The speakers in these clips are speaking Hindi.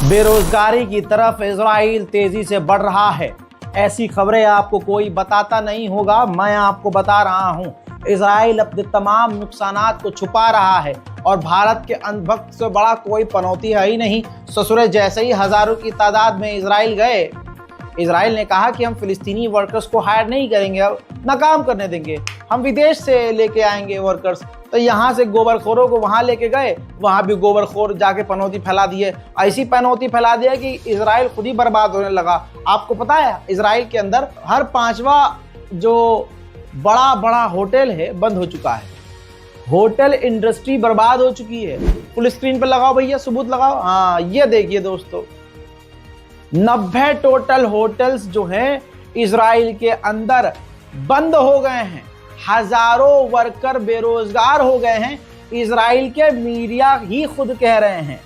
बेरोजगारी की तरफ इजराइल तेजी से बढ़ रहा है। ऐसी खबरें आपको कोई बताता नहीं होगा, मैं आपको बता रहा हूं। इजराइल अपने तमाम नुकसानात को छुपा रहा है और भारत के अंधभक्त से बड़ा कोई पनौती है ही नहीं। ससुरे जैसे ही हजारों की तादाद में इजराइल गए, इजराइल ने कहा कि हम फिलिस्तीनी वर्कर्स को हायर नहीं करेंगे, अब ना काम करने देंगे, हम विदेश से लेके आएंगे वर्कर्स। तो यहाँ से गोबरखोरों को वहाँ लेके गए, वहाँ भी गोबरखोर जाके पनौती फैला दिए। ऐसी पनौती फैला दिया कि इजराइल खुद ही बर्बाद होने लगा। आपको पता है इजराइल के अंदर हर 5वां जो बड़ा होटल है बंद हो चुका है। होटल इंडस्ट्री बर्बाद हो चुकी है। फुल स्क्रीन पर लगाओ भैया, सबूत लगाओ। हाँ, ये देखिए दोस्तों, 90 टोटल होटल्स जो हैं इजराइल के अंदर बंद हो गए हैं। हजारों वर्कर बेरोजगार हो गए हैं। इजराइल के मीडिया ही खुद कह रहे हैं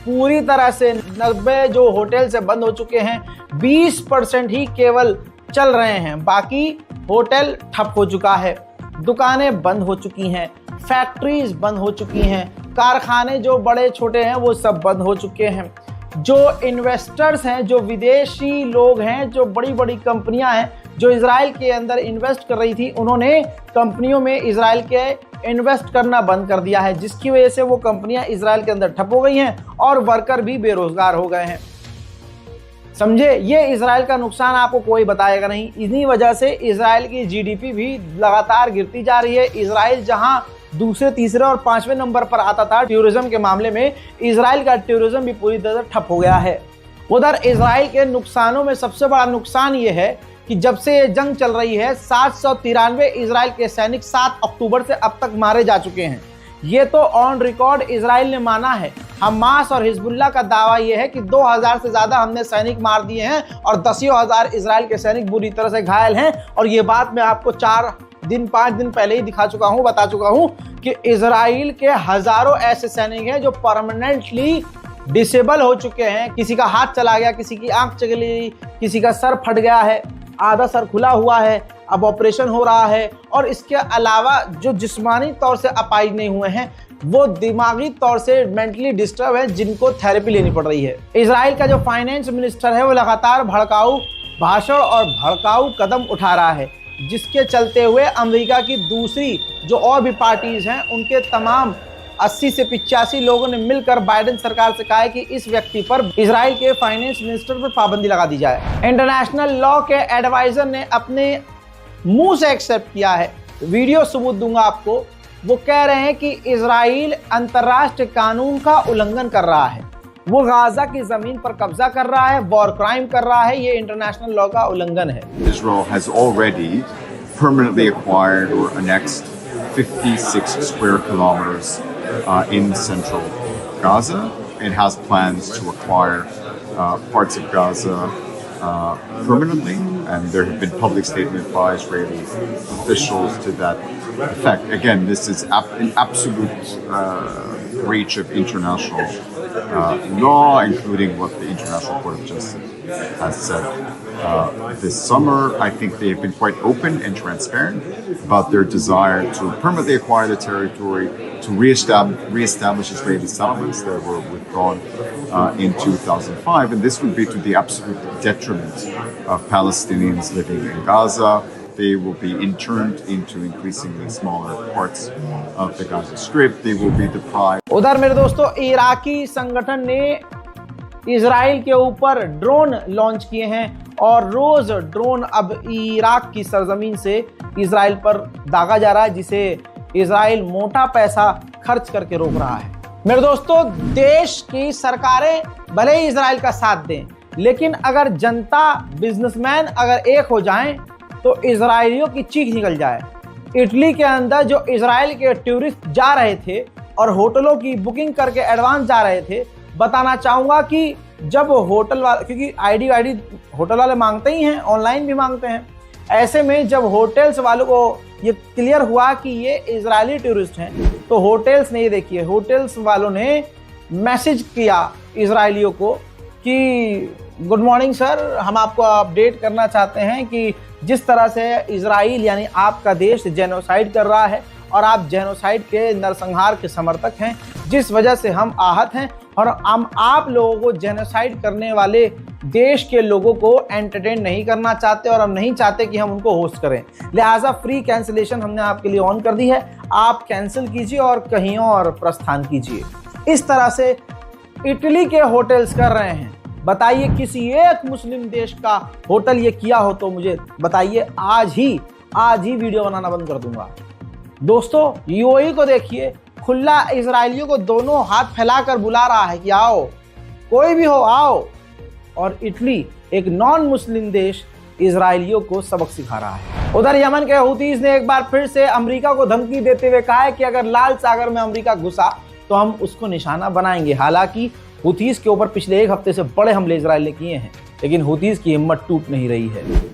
पूरी तरह से 90 जो होटल से बंद हो चुके हैं, 20% ही केवल चल रहे हैं, बाकी होटल ठप हो चुका है। दुकानें बंद हो चुकी हैं, फैक्ट्रीज बंद हो चुकी हैं, कारखाने जो बड़े छोटे हैं वो सब बंद हो चुके हैं। जो इन्वेस्टर्स हैं, जो विदेशी लोग हैं, जो बड़ी बड़ी कंपनियां हैं जो इजराइल के अंदर इन्वेस्ट कर रही थी, उन्होंने कंपनियों में इजराइल के इन्वेस्ट करना बंद कर दिया है, जिसकी वजह से वो कंपनियां इजराइल के अंदर ठप हो गई हैं और वर्कर भी बेरोजगार हो गए हैं। समझे, ये इजराइल का नुकसान आपको कोई बताएगा नहीं। इन्हीं वजह से इजराइल की जीडीपी भी लगातार गिरती जा रही है। इजराइल जहां दूसरे, तीसरे और 5वें नंबर पर आता था टूरिज्म के मामले में, इजराइल का टूरिज्म भी पूरी तरह से ठप हो गया है। उधर इजराइल के नुकसानों में सबसे बड़ा नुकसान ये है कि जब से ये जंग चल रही है, 793 इजराइल के सैनिक 7 अक्टूबर से अब तक मारे जा चुके हैं। ये तो ऑन रिकॉर्ड इजराइल ने माना है। हमास और हिजबुल्लाह का दावा यह है कि 2000 से ज्यादा हमने सैनिक मार दिए हैं और 10,000 इजराइल के सैनिक बुरी तरह से घायल हैं। और ये बात मैं आपको 5 दिन पहले ही बता चुका हूं कि इजराइल के हजारों ऐसे सैनिक हैं जो परमानेंटली डिसेबल हो चुके हैं। किसी का हाथ चला गया, किसी की आंख चली, किसी का सर फट गया है, आधा सर खुला हुआ है, अब ऑपरेशन हो रहा है। और इसके अलावा जो जिस्मानी तौर से अपाहिज नहीं हुए हैं, वो दिमागी तौर से मेंटली डिस्टर्ब है, जिनको थेरेपी लेनी पड़ रही है। इजराइल का जो फाइनेंस मिनिस्टर है वो लगातार भड़काऊ भाषण और भड़काऊ कदम उठा रहा है, जिसके चलते हुए अमेरिका की दूसरी जो और भी पार्टीज हैं, उनके तमाम 80 से 85 लोगों ने मिलकर बाइडेन सरकार से कहा है कि इस व्यक्ति पर, इजराइल के फाइनेंस मिनिस्टर पर पाबंदी लगा दी जाए। इंटरनेशनल लॉ के एडवाइजर ने अपने मुंह से एक्सेप्ट किया है, वीडियो सबूत दूंगा आपको। वो कह रहे हैं कि इजराइल अंतर्राष्ट्रीय कानून का उल्लंघन कर रहा है, वो गाजा की जमीन पर कब्जा कर रहा है, वॉर क्राइम कर रहा है, ये इंटरनेशनल लॉ का उल्लंघन है। Israel has already permanently acquired or annexed 56 square kilometers in central Gaza. It has plans to acquire parts of Gaza permanently, and there have been public statements by Israeli officials to that effect. Again, this is an absolute breach of international law, including what the International Court of Justice has said. This summer, I think they have been quite open and transparent about their desire to permanently acquire the territory, to reestablish Israeli settlements that were withdrawn in 2005, and this would be to the absolute detriment of Palestinians living in Gaza. They will be interned into increasingly smaller parts of the Gaza Strip. They will be deprived. उधर मेरे दोस्तों, इराकी संगठन ने इजराइल के ऊपर ड्रोन लॉन्च किए हैं और रोज ड्रोन अब इराक की सरजमीन से इजराइल पर दागा जा रहा है, जिसे इजराइल मोटा पैसा खर्च करके रोक रहा है। मेरे दोस्तों, देश की सरकारें भले ही इजराइल का साथ दें, लेकिन अगर जनता, बिजनेसमैन अगर एक हो जाएं तो इजरायलियों की चीख निकल जाए। इटली के अंदर जो इजराइल के टूरिस्ट जा रहे थे और होटलों की बुकिंग करके एडवांस जा रहे थे, बताना चाहूँगा कि जब होटल वाले, क्योंकि आईडी होटल वाले मांगते ही हैं, ऑनलाइन भी मांगते हैं, ऐसे में जब होटल्स वालों को ये क्लियर हुआ कि ये इजरायली टूरिस्ट हैं, तो होटल्स ने, ये देखिए, होटल्स वालों ने मैसेज किया इजरायलियों को कि गुड मॉर्निंग सर, हम आपको अपडेट करना चाहते हैं कि जिस तरह से इजराइल यानी आपका देश जेनोसाइड कर रहा है और आप जेनोसाइड के नरसंहार के समर्थक हैं, जिस वजह से हम आहत हैं और हम आप लोगों को जेनोसाइड करने वाले देश के लोगों को एंटरटेन नहीं करना चाहते और हम नहीं चाहते कि हम उनको होस्ट करें। लिहाजा फ्री कैंसिलेशन हमने आपके लिए ऑन कर दी है, आप कैंसिल कीजिए और कहीं और प्रस्थान कीजिए। इस तरह से इटली के होटल्स कर रहे हैं। बताइए किसी एक मुस्लिम देश का होटल ये किया हो तो मुझे बताइए, आज ही वीडियो बनाना बंद कर दूंगा। दोस्तों यूएई को देखिए, खुला इजरायलियों को दोनों हाथ फैलाकर बुला रहा है कि आओ, कोई भी हो आओ। और इटली एक नॉन मुस्लिम देश इजरायलियों को सबक सिखा रहा है। उधर यमन के हूतीज ने एक बार फिर से अमेरिका को धमकी देते हुए कहा है कि अगर लाल सागर में अमेरिका घुसा तो हम उसको निशाना बनाएंगे। हालांकि हूतीज के ऊपर पिछले एक हफ्ते से बड़े हमले इजराइल ने किए हैं, लेकिन हूतीज की हिम्मत टूट नहीं रही है।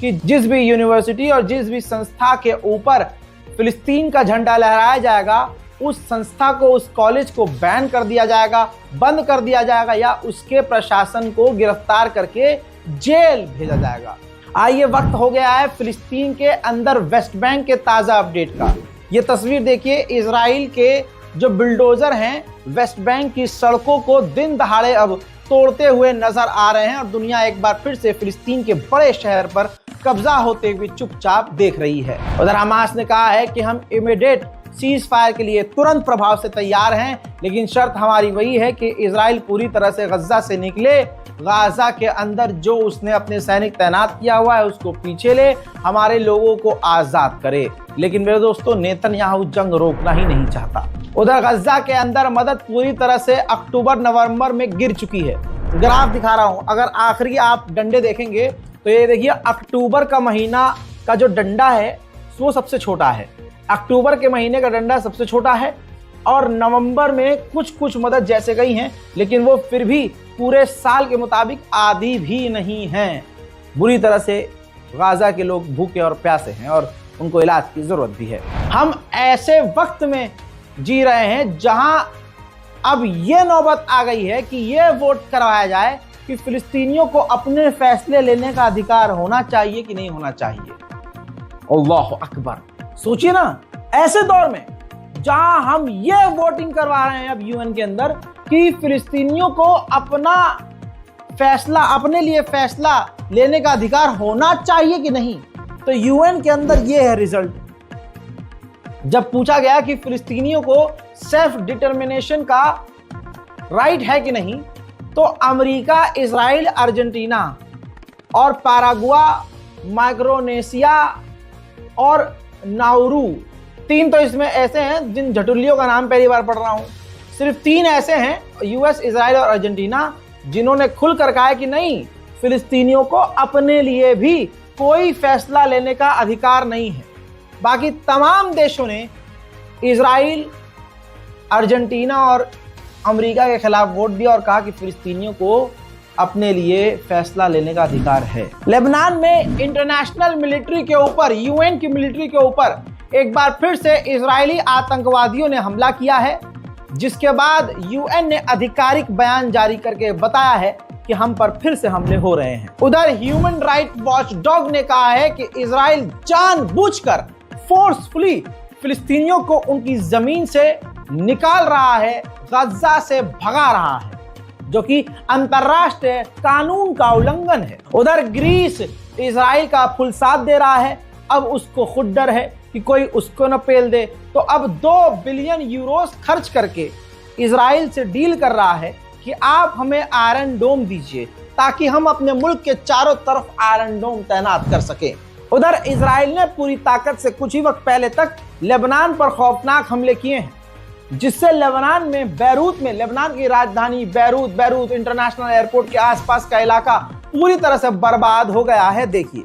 कि जिस भी यूनिवर्सिटी और जिस भी संस्था के ऊपर फिलिस्तीन का झंडा लहराया जाएगा, उस संस्था को, उस कॉलेज को बैन कर दिया जाएगा, बंद कर दिया जाएगा या उसके प्रशासन को गिरफ्तार करके जेल भेजा जाएगा। आइए वक्त हो गया है फिलिस्तीन के अंदर वेस्ट बैंक के ताज़ा अपडेट का। ये तस्वीर देखिए, इजराइल के जो बिल्डोजर हैं वेस्ट बैंक की सड़कों को दिन दहाड़े अब तोड़ते हुए नजर आ रहे हैं और दुनिया एक बार फिर से फिलिस्तीन के बड़े शहर पर कब्जा होते हुए चुपचाप देख रही है। उधर हमास ने कहा है कि हम इमीडिएट सीज फायर के लिए तुरंत प्रभाव से तैयार हैं, लेकिन शर्त हमारी वही है कि इजराइल पूरी तरह से गजा से निकले, गाजा के अंदर जो उसने अपने सैनिक तैनात किया हुआ है उसको पीछे ले, हमारे लोगों को आजाद करे। लेकिन मेरे दोस्तों, नेतन्याहू जंग रोकना ही नहीं चाहता। उधर गजा के अंदर मदद पूरी तरह से अक्टूबर नवंबर में गिर चुकी है। ग्राफ दिखा रहा हूं, अगर आखिरी आप डंडे देखेंगे तो ये देखिए अक्टूबर का महीना का जो डंडा है वो सबसे छोटा है। अक्टूबर के महीने का डंडा सबसे छोटा है और नवंबर में कुछ मदद जैसे गई हैं, लेकिन वो फिर भी पूरे साल के मुताबिक आधी भी नहीं हैं। बुरी तरह से गाजा के लोग भूखे और प्यासे हैं और उनको इलाज की जरूरत भी है। हम ऐसे वक्त में जी रहे हैं जहां अब ये नौबत आ गई है कि ये वोट करवाया जाए कि फिलिस्तीनियों को अपने फैसले लेने का अधिकार होना चाहिए कि नहीं होना चाहिए। अल्लाह अकबर, सोचिए ना, ऐसे दौर में जहां हम ये वोटिंग करवा रहे हैं अब यूएन के अंदर कि फिलिस्तीनियों को अपना फैसला, अपने लिए फैसला लेने का अधिकार होना चाहिए कि नहीं, तो यूएन के अंदर ये है रिजल्ट। जब पूछा गया कि फिलिस्तीनियों को सेल्फ डिटर्मिनेशन का राइट है कि नहीं, तो अमेरिका, इजराइल, अर्जेंटीना और पैरागुआ, माइक्रोनेशिया और नाउरू, 3 तो इसमें ऐसे हैं जिन झटुल्लियों का नाम पहली बार पढ़ रहा हूं। सिर्फ 3 ऐसे हैं, यूएस, इजराइल और अर्जेंटीना, जिन्होंने खुल कर कहा है कि नहीं, फिलिस्तीनियों को अपने लिए भी कोई फैसला लेने का अधिकार नहीं है। बाकी तमाम देशों ने इजराइल, अर्जेंटीना और अमेरिका के खिलाफ वोट दिया और कहा कि फिलिस्तीनियों को अपने लिए फैसला लेने का अधिकार है। लेबनान में इंटरनेशनल मिलिट्री के ऊपर, यूएन की मिलिट्री के ऊपर एक बार फिर से इजरायली आतंकवादियों ने हमला किया है, जिसके बाद यूएन ने आधिकारिक बयान जारी करके बताया है कि हम पर फिर से हमले हो रहे हैं। उधर ह्यूमन राइट वॉच डॉग ने कहा है कि इजराइल जानबूझकर फोर्सफुली फिलिस्तीनियों को उनकी जमीन से निकाल रहा है, गजा से भगा रहा है, जो कि अंतर्राष्ट्रीय कानून का उल्लंघन है। उधर ग्रीस इजराइल का फुल साथ दे रहा है। अब उसको खुद डर है कि कोई उसको न पेल दे, तो अब 2 बिलियन यूरोस खर्च करके इजराइल से डील कर रहा है कि आप हमें आयरन डोम दीजिए ताकि हम अपने मुल्क के चारों तरफ आयरन डोम तैनात कर सकें। उधर इजराइल ने पूरी ताकत से कुछ ही वक्त पहले तक लेबनान पर खौफनाक हमले किए हैं, जिससे लेबनान में बैरूत में, लेबनान की राजधानी बैरूत इंटरनेशनल एयरपोर्ट के आसपास का इलाका पूरी तरह से बर्बाद हो गया है। देखिए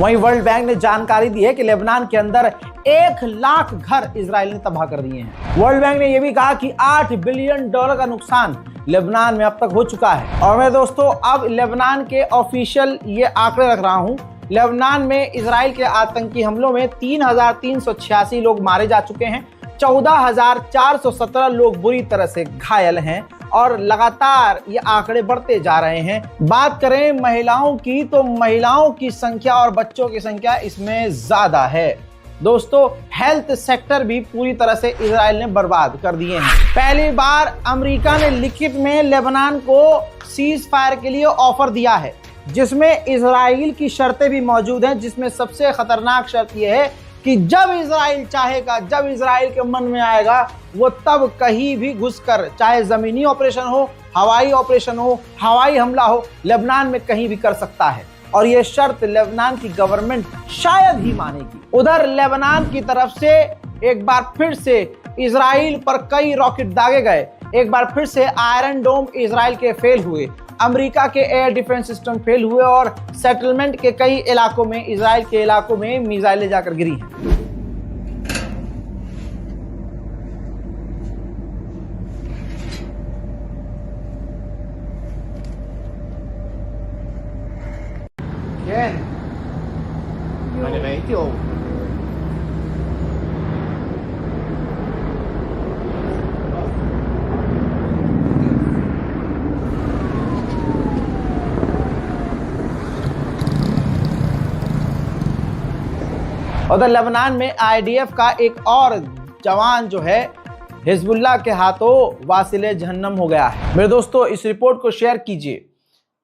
वहीं वर्ल्ड बैंक ने जानकारी दी है कि लेबनान के अंदर 1 लाख घर इजराइल ने तबाह कर दिए हैं। वर्ल्ड बैंक ने यह भी कहा कि $8 बिलियन का नुकसान लेबनान में अब तक हो चुका है। और मैं दोस्तों अब लेबनान के ऑफिशियल ये आंकड़े रख रहा हूं। लेबनान में इजराइल के आतंकी हमलों में 3,386 लोग मारे जा चुके हैं, 14,417 लोग बुरी तरह से घायल हैं और लगातार ये आंकड़े बढ़ते जा रहे हैं। बात करें महिलाओं की तो महिलाओं की संख्या और बच्चों की संख्या इसमें ज्यादा है। दोस्तों हेल्थ सेक्टर भी पूरी तरह से इजराइल ने बर्बाद कर दिए हैं। पहली बार अमेरिका ने लिखित में लेबनान को सीज फायर के लिए ऑफर दिया है, जिसमें इजराइल की शर्तें भी मौजूद हैं, जिसमें सबसे खतरनाक शर्त यह है कि जब इजराइल चाहेगा, जब इजराइल के मन में आएगा, वो तब कहीं भी घुसकर, चाहे जमीनी ऑपरेशन हो, हवाई ऑपरेशन हो, हवाई हमला हो, लेबनान में कहीं भी कर सकता है। और ये शर्त लेबनान की गवर्नमेंट शायद ही मानेगी। उधर लेबनान की तरफ से एक बार फिर से इजराइल पर कई रॉकेट दागे गए, एक बार फिर से आयरन डोम इजराइल के फेल हुए, अमेरिका के एयर डिफेंस सिस्टम फेल हुए और सेटलमेंट के कई इलाकों में, इजराइल के इलाकों में मिसाइलें जाकर गिरी हैं। उधर लेबनान में आईडीएफ का एक और जवान जो है हिजबुल्लाह के हाथों वासिले जहन्नम हो गया है। मेरे दोस्तों इस रिपोर्ट को शेयर कीजिए,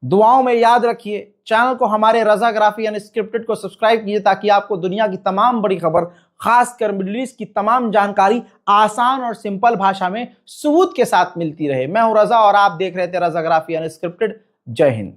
दुआओं में याद रखिए, चैनल को हमारे रज़ाग्राफी अनस्क्रिप्टेड को सब्सक्राइब कीजिए ताकि आपको दुनिया की तमाम बड़ी खबर, खासकर मिडिल ईस्ट की तमाम जानकारी आसान और सिंपल भाषा में सबूत के साथ मिलती रहे। मैं हूं रज़ा और आप देख रहे थे रज़ाग्राफी अनस्क्रिप्टेड। जय हिंद।